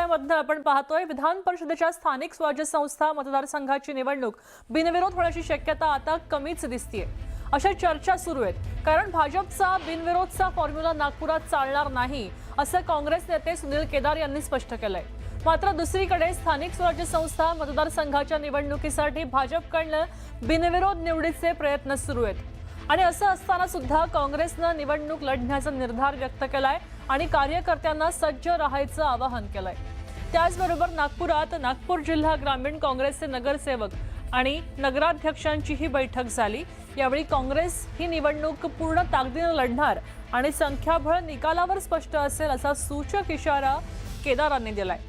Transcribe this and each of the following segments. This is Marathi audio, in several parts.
वार्तामधनं आपण पाहतोय विधान परिषदेच्या स्थानिक स्वराज्य संस्था मतदारसंघाची निवडणूक बिनविरोध होण्याची शक्यता आता कमीच दिसतेय। अशा चर्चा सुरू आहेत कारण भाजपचा बिनविरोधचा फॉर्म्युला नागपुरात चालणार नाही असं काँग्रेस नेते सुनील केदार यांनी स्पष्ट केलंय। मात्र दुसरीकडे स्थानिक स्वराज्य संस्था मतदारसंघाच्या निवडणुकीसाठी भाजपकडनं बिनविरोध निवडीचे प्रयत्न सुरू आहेत आणि असं असताना सुद्धा काँग्रेसनं निवडणूक लढण्याचा निर्धार व्यक्त केलाय आणि कार्यकर्त्यांना सज्ज राहायचं आवाहन केलंय। त्याचबरोबर नागपुरात नागपूर जिल्हा ग्रामीण काँग्रेसचे नगरसेवक आणि नगराध्यक्षांची ही बैठक झाली। यावेळी काँग्रेस ही निवडणूक पूर्ण ताकदीने लढणार आणि संख्याबळ निकालावर स्पष्ट असेल असा सूचक इशारा केदारांनी दिलाय।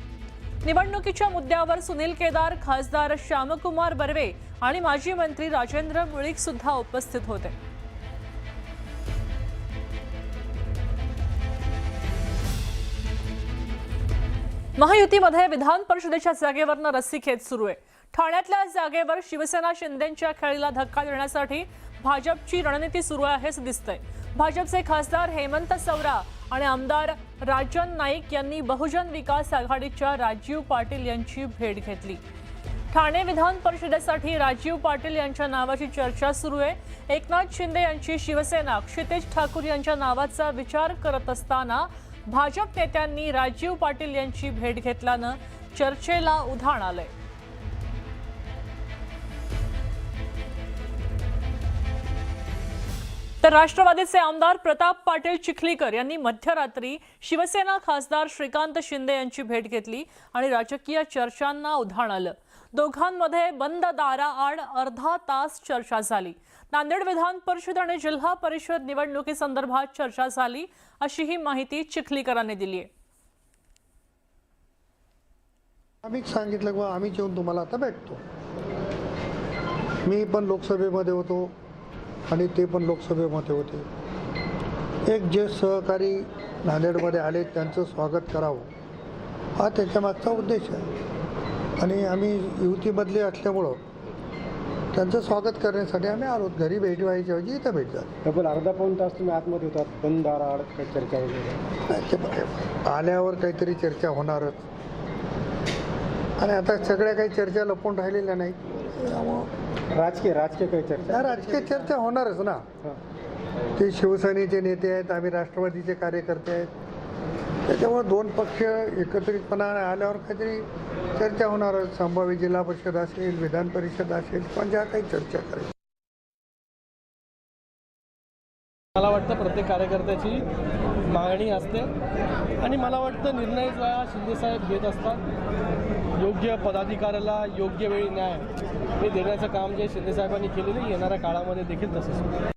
निवडणुकीच्या मुद्द्यावर सुनील केदार, खासदार श्यामकुमार बर्वे आणि माजी मंत्री राजेंद्र मुळीक सुद्धा उपस्थित होते। महायुतीमध्ये विधान परिषदेच्या जागेवरनं रस्सीखेच सुरू आहे। ठाण्यातल्या जागेवर शिवसेना शिंदेंच्या खेळीला धक्का देण्यासाठी भाजपची रणनीती सुरू आहे असं दिसतंय। भाजपचे खासदार हेमंत सवरा आणि आमदार राजन नाईक यांनी बहुजन विकास आघाडीच्या राजीव पाटील यांची भेट घेतली। ठाणे विधान परिषदेसाठी राजीव पाटील यांच्या नावाची चर्चा सुरू आहे। एकनाथ शिंदे यांची शिवसेना क्षितेज ठाकूर यांच्या नावाचा विचार करत असताना भाजप नेत्यांनी राजीव पाटील यांची भेट घेतल्यानं चर्चेला उधाण आलंय। तर राष्ट्रवादीचे आमदार प्रताप पाटील चिखलीकर यांनी मध्यरात्री शिवसेना खासदार श्रीकांत शिंदे यांची भेट घेतली आणि राजकीय चर्चांना उधाण आलं। दोघांमध्ये बंद दाराआड अर्धा तास चर्चा झाली। नांदेड विधान परिषद आणि जिल्हा परिषद निवडणुकीसंदर्भात चर्चा झाली अशी ही माहिती चिखलीकरांनी दिली आहे। आम्ही सांगितलं की आम्ही जेवून तुम्हाला आता भेटतो। मी पण लोकसभेमध्ये होतो आणि ते पण लोकसभेमध्ये होते। एक जे सहकारी नांदेडमध्ये आले त्यांचं स्वागत करावं हा त्याच्यामागचा उद्देश आहे आणि आम्ही युतीमधले असल्यामुळं त्यांचं स्वागत करण्यासाठी आम्ही आलो। घरी भेट व्हायच्या ऐवजी इथं भेट झाली। तब्बल अर्धा पाऊण तास तुम्ही आतमध्ये होतात, बंद दाराआड काही चर्चा वगैरे आल्यावर काहीतरी चर्चा होणारच आणि आता सगळ्या काही चर्चा लपून राहिलेल्या नाही। राजकीय काही चर्चा राजकीय चर्चा होणारच ना। ते शिवसेनेचे नेते आहेत, आम्ही राष्ट्रवादीचे कार्यकर्ते आहेत, त्याच्यामुळे दोन पक्ष एकत्रितपणाने आल्यावर काहीतरी चर्चा होणारच। संभाव्य जिल्हा परिषद असेल, विधान परिषद असेल, पण ज्या काही चर्चा करायची। मला वाटतं प्रत्येक कार्यकर्त्याची मागणी असते आणि मला वाटतं निर्णय जो आहे शिंदेसाहेब घेत असतात। योग्य पदाधिकाऱ्याला योग्य वेळी न्याय हे देण्याचं काम जे शिंदेसाहेबांनी केलेलं येणाऱ्या काळामध्ये देखील तसंच